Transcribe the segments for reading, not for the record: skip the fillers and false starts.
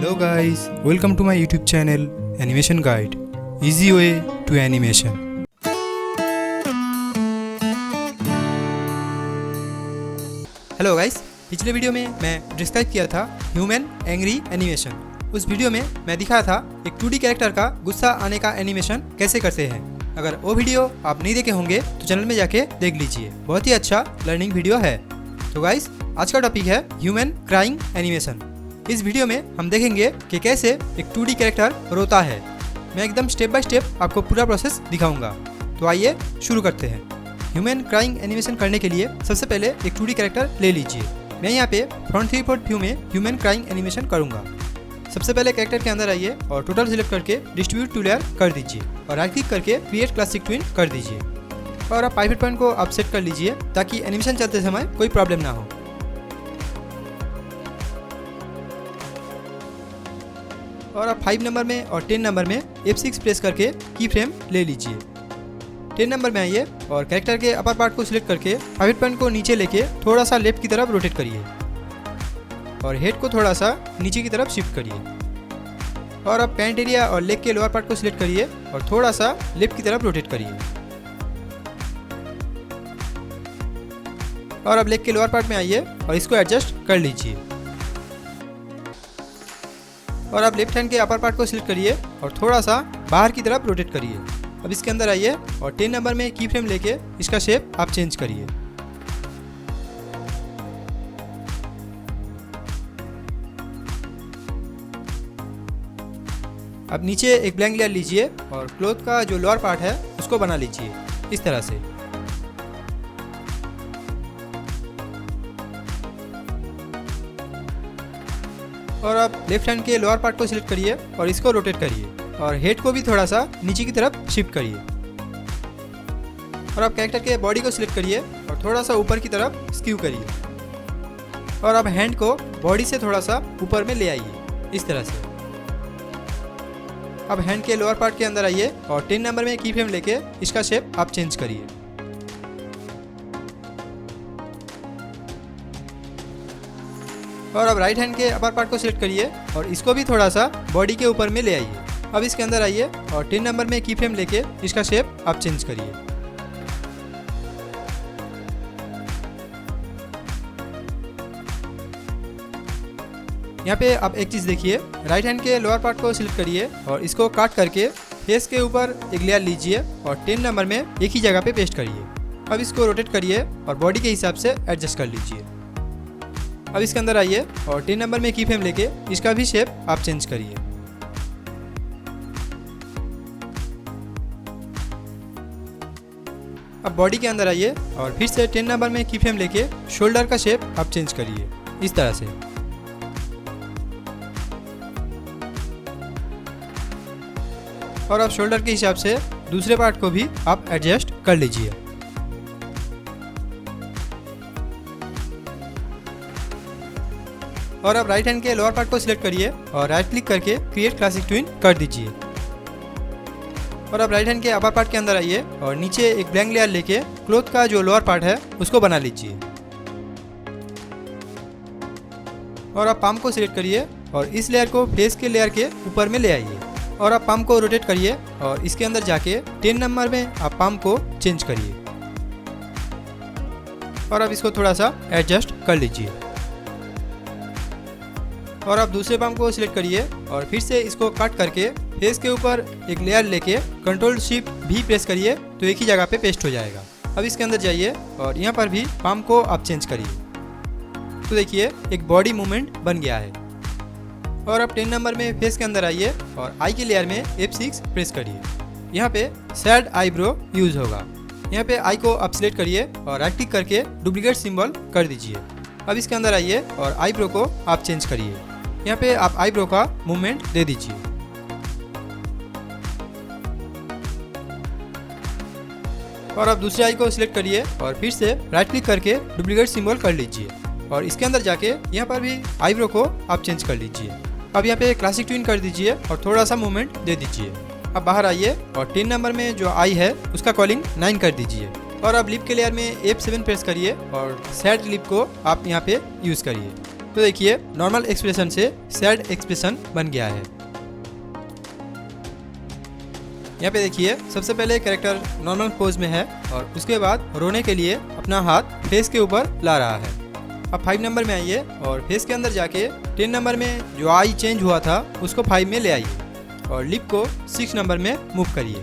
Hello guys, welcome to my YouTube channel Animation Guide. Easy way to animation. Hello guys, पिछले video में मैं describe किया था human angry animation. उस video में मैं दिखाया था एक 2D कैरेक्टर का गुस्सा आने का एनिमेशन कैसे करते हैं। अगर वो वीडियो आप नहीं देखे होंगे तो चैनल में जाके देख लीजिए, बहुत ही अच्छा लर्निंग वीडियो है। तो गाइस, आज का टॉपिक है ह्यूमन क्राइंग एनिमेशन। इस वीडियो में हम देखेंगे कि कैसे एक 2D कैरेक्टर रोता है। मैं एकदम स्टेप बाय स्टेप आपको पूरा प्रोसेस दिखाऊंगा। तो आइए शुरू करते हैं। ह्यूमन क्राइंग एनिमेशन करने के लिए सबसे पहले एक 2D कैरेक्टर ले लीजिए। मैं यहाँ पे फ्रंट 3/4 व्यू में ह्यूमन क्राइंग एनिमेशन करूँगा। सबसे पहले कैरेक्टर के अंदर आइए और टोटल सिलेक्ट करके डिस्ट्रीब्यूट टू लेयर कर दीजिए और राइट क्लिक करके क्रिएट क्लासिक ट्विन कर दीजिए और आप पाइवट पॉइंट को आप सेट कर लीजिए ताकि एनिमेशन चलते समय कोई प्रॉब्लम ना हो। और आप 5 नंबर में और 10 नंबर में F6 प्रेस करके की फ्रेम ले लीजिए। 10 नंबर में आइए और कैरेक्टर के अपर पार्ट को सिलेक्ट करके पाइवट पॉइंट को नीचे लेके थोड़ा सा लेफ्ट की तरफ रोटेट करिए और हेड को थोड़ा सा नीचे की तरफ शिफ्ट करिए। और अब पैंट एरिया और लेग के लोअर पार्ट को सिलेक्ट करिए और थोड़ा सा लेफ्ट की तरफ रोटेट करिए। और अब लेग के लोअर पार्ट में आइए और इसको एडजस्ट कर लीजिए। और अब लेफ्ट हैंड के अपर पार्ट को सिलेक्ट करिए और थोड़ा सा बाहर की तरफ रोटेट करिए। अब इसके अंदर आइए और 10 नंबर में की फ्रेम लेके इसका शेप आप चेंज करिए। अब नीचे एक ब्लैंक लेयर लीजिए और क्लॉथ का जो लोअर पार्ट है उसको बना लीजिए इस तरह से। और अब लेफ्ट हैंड के लोअर पार्ट को सिलेक्ट करिए और इसको रोटेट करिए और हेड को भी थोड़ा सा नीचे की तरफ शिफ्ट करिए। और अब कैरेक्टर के बॉडी को सिलेक्ट करिए और थोड़ा सा ऊपर की तरफ स्क्यू करिए। और अब हैंड को बॉडी से थोड़ा सा ऊपर में ले आइए इस तरह से। अब हैंड के लोअर पार्ट के अंदर आइए और 10 नंबर में की फ्रेम लेके इसका शेप आप चेंज करिए। और अब राइट हैंड के अपर पार्ट को सिलेक्ट करिए और इसको भी थोड़ा सा बॉडी के ऊपर में ले आइए। अब इसके अंदर आइए और 10 नंबर में की फ्रेम लेके इसका शेप आप चेंज करिए। यहाँ पे आप एक चीज़ देखिए, राइट हैंड के लोअर पार्ट को सिलेक्ट करिए और इसको काट करके फेस के ऊपर एक लेयर लीजिए और 10 नंबर में एक ही जगह पे पेस्ट करिए। अब इसको रोटेट करिए और बॉडी के हिसाब से एडजस्ट कर लीजिए। अब इसके अंदर आइए और 10 नंबर में की फ्रेम लेके इसका भी शेप आप चेंज करिए। अब बॉडी के अंदर आइए और फिर से 10 नंबर में की फ्रेम लेके शोल्डर का शेप आप चेंज करिए इस तरह से। और अब शोल्डर के हिसाब से दूसरे पार्ट को भी आप एडजस्ट कर लीजिए। और अब राइट हैंड के लोअर पार्ट को सिलेक्ट करिए और राइट क्लिक करके क्रिएट क्लासिक ट्विन कर दीजिए। और अब राइट हैंड के अपर पार्ट के अंदर आइए और नीचे एक ब्लैंक लेयर लेके क्लॉथ का जो लोअर पार्ट है उसको बना लीजिए। और अब पाम को सिलेक्ट करिए और इस लेयर को फेस के लेयर के ऊपर में ले आइए। और अब पाम को रोटेट करिए और इसके अंदर जाके 10 नंबर में आप पाम को चेंज करिए। और अब इसको थोड़ा सा एडजस्ट कर लीजिए। और अब दूसरे पाम को सिलेक्ट करिए और फिर से इसको कट करके फेस के ऊपर एक लेयर लेके कंट्रोल शिफ्ट भी प्रेस करिए तो एक ही जगह पे पेस्ट हो जाएगा। अब इसके अंदर जाइए और यहाँ पर भी पाम को आप चेंज करिए तो देखिए एक बॉडी मूवमेंट बन गया है। और अब 10 नंबर में फेस के अंदर आइए और आई के लेयर में F6 प्रेस करिए। यहाँ पे सैड आईब्रो यूज होगा। यहाँ पे आई को आप सिलेक्ट करिए और राइट क्लिक करके डुप्लीकेट सिंबल कर दीजिए। अब इसके अंदर आइए और आईब्रो को आप चेंज करिए। यहाँ पे आप आईब्रो का मूवमेंट दे दीजिए। और अब दूसरे आई को सिलेक्ट करिए और फिर से राइट क्लिक करके डुप्लीकेट सिंबल कर लीजिए और इसके अंदर जाके यहाँ पर भी आईब्रो को आप चेंज कर लीजिए। अब यहाँ पे क्लासिक ट्विन कर दीजिए और थोड़ा सा मूवमेंट दे दीजिए। अब बाहर आइए और 10 नंबर में जो आई है उसका कॉलिंग 9 कर दीजिए। और अब लिप के लेयर में F7 प्रेस करिए और सैड लिप को आप यहाँ पे यूज़ करिए। तो देखिए नॉर्मल एक्सप्रेशन से सैड एक्सप्रेशन बन गया है। यहाँ पे देखिए सबसे पहले कैरेक्टर नॉर्मल पोज में है और उसके बाद रोने के लिए अपना हाथ फेस के ऊपर ला रहा है। अब 5 नंबर में आइए और फेस के अंदर जाके 10 नंबर में जो आई चेंज हुआ था उसको 5 में ले आइए और लिप को 6 नंबर में मूव करिए।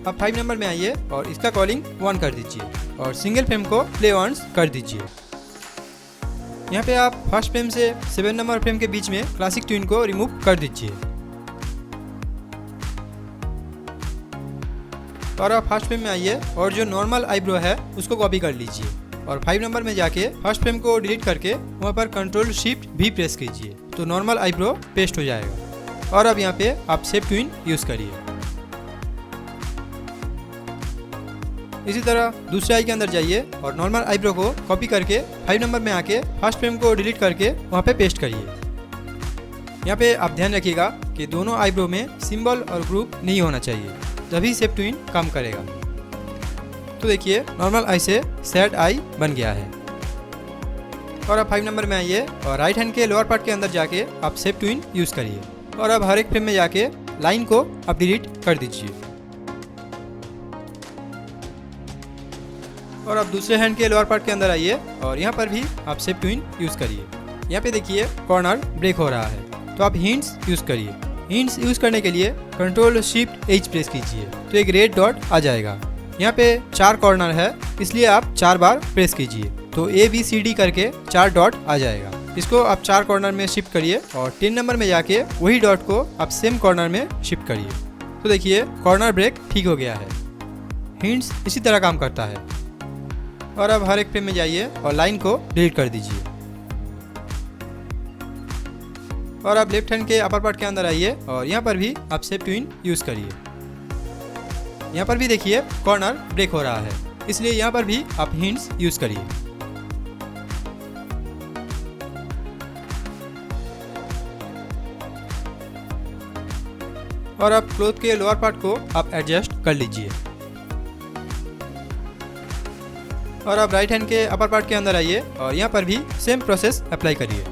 अब 5 नंबर में आइए और इसका कॉलिंग 1 कर दीजिए और सिंगल फ्रेम को प्ले ऑन्स कर दीजिए। यहाँ पे आप फर्स्ट फ्रेम से 7 नंबर फ्रेम के बीच में क्लासिक ट्यून को रिमूव कर दीजिए और आप फर्स्ट फ्रेम में आइए और जो नॉर्मल आईब्रो है उसको कॉपी कर लीजिए और 5 नंबर में जाके फर्स्ट फ्रेम को डिलीट करके वहाँ पर कंट्रोल शिफ्ट भी प्रेस कीजिए तो नॉर्मल आईब्रो पेस्ट हो जाएगा। और अब यहाँ पे आप शेप ट्यून यूज करिए। इसी तरह दूसरे आई के अंदर जाइए और नॉर्मल आईब्रो को कॉपी करके 5 नंबर में आके फर्स्ट फ्रेम को डिलीट करके वहाँ पे पेस्ट करिए। यहाँ पे आप ध्यान रखिएगा कि दोनों आईब्रो में सिंबल और ग्रुप नहीं होना चाहिए, तभी शेप ट्यून काम करेगा। तो देखिए नॉर्मल आई से सैड आई बन गया है। और अब 5 नंबर में आइए और राइट हैंड के लोअर पार्ट के अंदर जाके आप शेप ट्यून यूज करिए और अब हर एक फ्रेम में जाके लाइन को आप डिलीट कर दीजिए। और अब दूसरे हैंड के लोअर पार्ट के अंदर आइए और यहाँ पर भी आप शेप ट्यून यूज करिए। यहाँ पे देखिए कॉर्नर ब्रेक हो रहा है तो आप हिंट्स यूज करिए। हिंट्स यूज करने के लिए कंट्रोल शिफ्ट एच प्रेस कीजिए तो एक रेड डॉट आ जाएगा। यहाँ पे 4 कॉर्नर है इसलिए आप 4 बार प्रेस कीजिए तो ABCD करके 4 डॉट आ जाएगा। इसको आप 4 कॉर्नर में शिफ्ट करिए और 10 नंबर में जाके वही डॉट को आप सेम कॉर्नर में शिफ्ट करिए तो देखिए कॉर्नर ब्रेक ठीक हो गया है। हिंट्स इसी तरह काम करता है। और अब हर एक फ्रेम में जाइए और लाइन को डिलीट कर दीजिए और आप लेफ्ट हैंड के अपर पार्ट के अंदर आइए और यहाँ पर भी आप शेप ट्यून यूज करिए। यहाँ पर भी देखिए कॉर्नर ब्रेक हो रहा है इसलिए यहाँ पर भी आप हिंट्स यूज करिए। और अब क्लोथ के लोअर पार्ट को आप एडजस्ट कर लीजिए और अब राइट हैंड के अपर पार्ट के अंदर आइए और यहाँ पर भी सेम प्रोसेस अप्लाई करिए।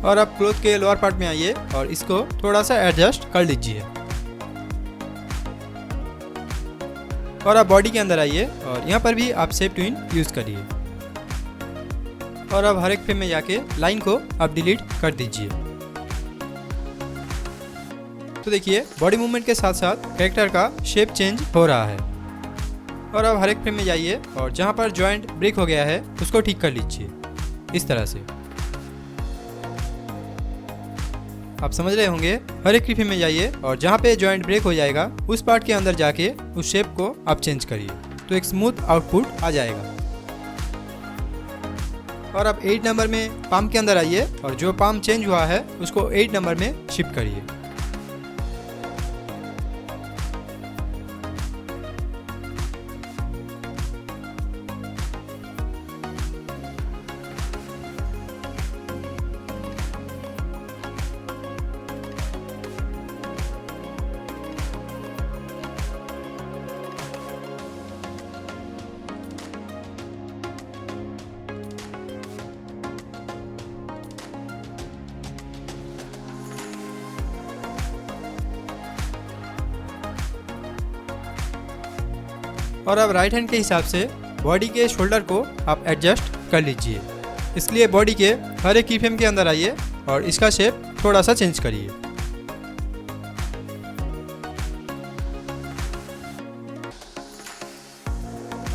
और अब क्लोथ के लोअर पार्ट में आइए और इसको थोड़ा सा एडजस्ट कर लीजिए और अब बॉडी के अंदर आइए और यहाँ पर भी आप शेप ट्यून यूज करिए और अब हर एक फ्रेम में जाके लाइन को आप डिलीट कर दीजिए। तो देखिए बॉडी मूवमेंट के साथ साथ कैरेक्टर का शेप चेंज हो रहा है। और अब हर एक फ्रेम में जाइए और जहाँ पर जॉइंट ब्रेक हो गया है उसको ठीक कर लीजिए इस तरह से। आप समझ रहे होंगे। हर एक फ्रेम में जाइए और जहाँ पे जॉइंट ब्रेक हो जाएगा उस पार्ट के अंदर जाके उस शेप को आप चेंज करिए तो एक स्मूथ आउटपुट आ जाएगा। और अब 8 नंबर में पाम के अंदर आइए और जो पाम चेंज हुआ है उसको 8 नंबर में शिफ्ट करिए। और अब राइट हैंड के हिसाब से बॉडी के शोल्डर को आप एडजस्ट कर लीजिए। इसके लिए बॉडी के हर एक की फ्रेम के अंदर आइए और इसका शेप थोड़ा सा चेंज करिए।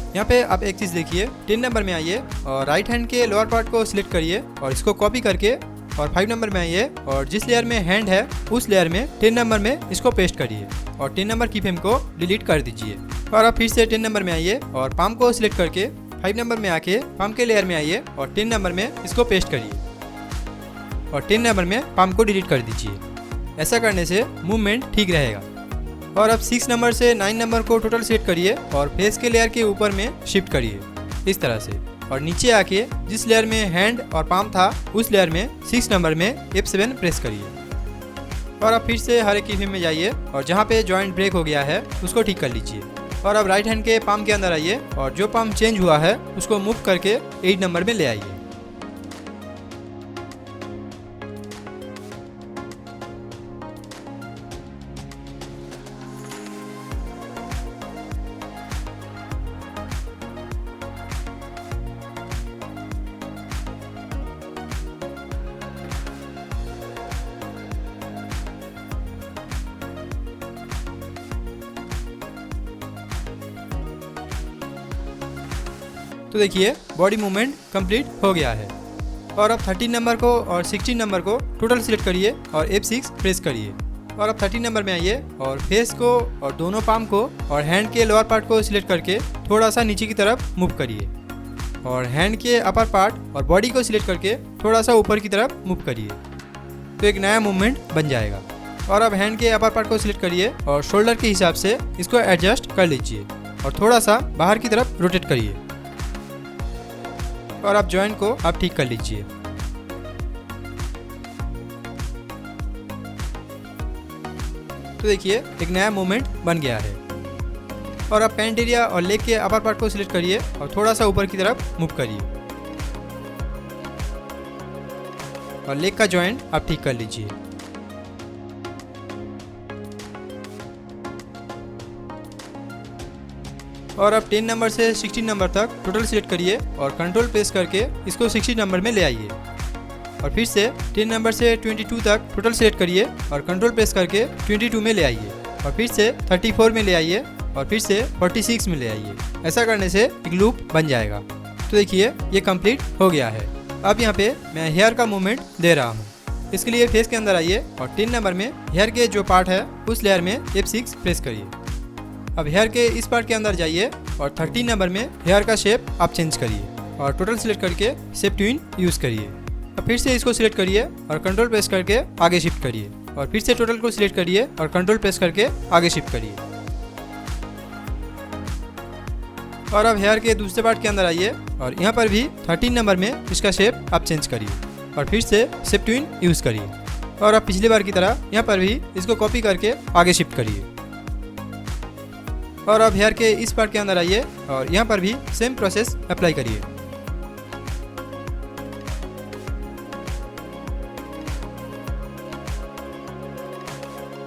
यहाँ पे आप एक चीज़ देखिए, 10 नंबर में आइए और राइट हैंड के लोअर पार्ट को सिलेक्ट करिए और इसको कॉपी करके और 5 नंबर में आइए और जिस लेयर में हैंड है उस लेयर में 10 नंबर में इसको पेस्ट करिए और 10 नंबर की फ्रेम को डिलीट कर दीजिए। और आप फिर से 10 नंबर में आइए और पाम को सिलेक्ट करके 5 नंबर में आके पाम के लेयर में आइए और 10 नंबर में इसको पेस्ट करिए और 10 नंबर में पाम को डिलीट कर दीजिए। ऐसा करने से मूवमेंट ठीक रहेगा। और अब 6 नंबर से 9 नंबर को टोटल सेट करिए और फेस के लेयर के ऊपर में शिफ्ट करिए इस तरह से। और नीचे आके जिस लेयर में हैंड और पाम था उस लेयर में 6 नंबर में F7 प्रेस करिए। और अब फिर से हर एक की फ्रेम में जाइए और जहाँ पे जॉइंट ब्रेक हो गया है उसको ठीक कर लीजिए। और अब राइट हैंड के पाम के अंदर आइए और जो पाम चेंज हुआ है उसको मूव करके 8 नंबर में ले आइए। तो देखिए बॉडी मूवमेंट कंप्लीट हो गया है। और अब 13 नंबर को और 16 नंबर को टोटल सिलेक्ट करिए और F6 प्रेस करिए। और अब 13 नंबर में आइए और फेस को और दोनों पाम को और हैंड के लोअर पार्ट को सिलेक्ट करके थोड़ा सा नीचे की तरफ मूव करिए। और हैंड के अपर पार्ट और बॉडी को सिलेक्ट करके थोड़ा सा ऊपर की तरफ मूव करिए, तो एक नया मूवमेंट बन जाएगा। और अब हैंड के अपर पार्ट को सिलेक्ट करिए और शोल्डर के हिसाब से इसको एडजस्ट कर लीजिए और थोड़ा सा बाहर की तरफ रोटेट करिए। और आप जॉइंट को आप ठीक कर लीजिए। तो देखिए एक नया मूवमेंट बन गया है। और आप पैंट एरिया और लेग के अपर पार्ट को सिलेक्ट करिए और थोड़ा सा ऊपर की तरफ मूव करिए और लेग का जॉइंट आप ठीक कर लीजिए। और अब 10 नंबर से 16 नंबर तक टोटल सिलेक्ट करिए और कंट्रोल प्रेस करके इसको 60 नंबर में ले आइए। और फिर से 10 नंबर से 22 तक टोटल सिलेक्ट करिए और कंट्रोल प्रेस करके 22 में ले आइए। और फिर से 34 में ले आइए और फिर से 46 में ले आइए। ऐसा करने से एक लूप बन जाएगा। तो देखिए ये कंप्लीट हो गया है। अब यहाँ पे मैं हेयर का मूवमेंट दे रहा हूँ। इसके लिए फेस के अंदर आइए और 10 नंबर में हेयर के जो पार्ट है उस लेयर में F6 प्रेस करिए। अब हेयर के इस पार्ट के अंदर जाइए और 13 नंबर में हेयर का शेप आप चेंज करिए और टोटल सिलेक्ट करके शेप ट्विन यूज़ करिए। अब फिर से इसको सिलेक्ट करिए और कंट्रोल प्रेस करके आगे शिफ्ट करिए और फिर से टोटल को सिलेक्ट करिए और कंट्रोल प्रेस करके आगे शिफ्ट करिए। और अब हेयर के दूसरे पार्ट के अंदर आइए और यहाँ पर भी 13 नंबर में इसका शेप आप चेंज करिए और फिर से शेप ट्विन यूज़ करिए। और अब पिछली बार की तरह यहाँ पर भी इसको कॉपी करके आगे शिफ्ट करिए। और अब हेयर के इस पार्ट के अंदर आइए और यहाँ पर भी सेम प्रोसेस अप्लाई करिए।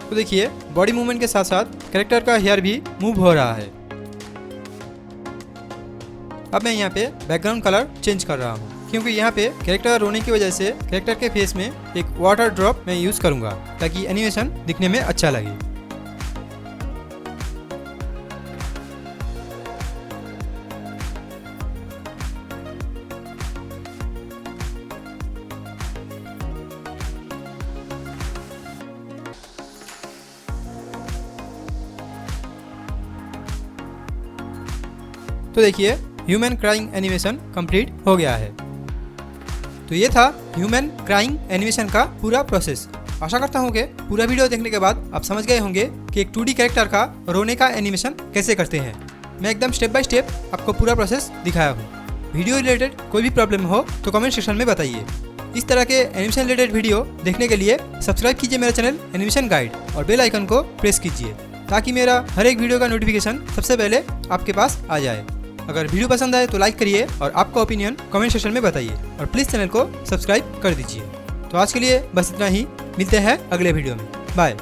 तो देखिए बॉडी मूवमेंट के साथ साथ कैरेक्टर का हेयर भी मूव हो रहा है। अब मैं यहाँ पे बैकग्राउंड कलर चेंज कर रहा हूँ क्योंकि यहाँ पे कैरेक्टर रोने की वजह से कैरेक्टर के फेस में एक वाटर ड्रॉप मैं यूज़ करूँगा ताकि एनिमेशन दिखने में अच्छा लगे। तो देखिए ह्यूमन क्राइंग एनिमेशन कंप्लीट हो गया है। तो ये था ह्यूमन क्राइंग एनिमेशन का पूरा प्रोसेस। आशा करता हूँ कि पूरा वीडियो देखने के बाद आप समझ गए होंगे कि एक 2D कैरेक्टर का रोने का एनिमेशन कैसे करते हैं। मैं एकदम स्टेप बाय स्टेप आपको पूरा प्रोसेस दिखाया हूँ। वीडियो रिलेटेड कोई भी प्रॉब्लम हो तो कमेंट सेक्शन में बताइए। इस तरह के एनिमेशन रिलेटेड वीडियो देखने के लिए सब्सक्राइब कीजिए मेरा चैनल एनिमेशन गाइड और बेल आइकन को प्रेस कीजिए ताकि मेरा हर एक वीडियो का नोटिफिकेशन सबसे पहले आपके पास आ जाए। अगर वीडियो पसंद आए तो लाइक करिए और आपका ओपिनियन कमेंट सेक्शन में बताइए और प्लीज़ चैनल को सब्सक्राइब कर दीजिए। तो आज के लिए बस इतना ही, मिलते हैं अगले वीडियो में। बाय।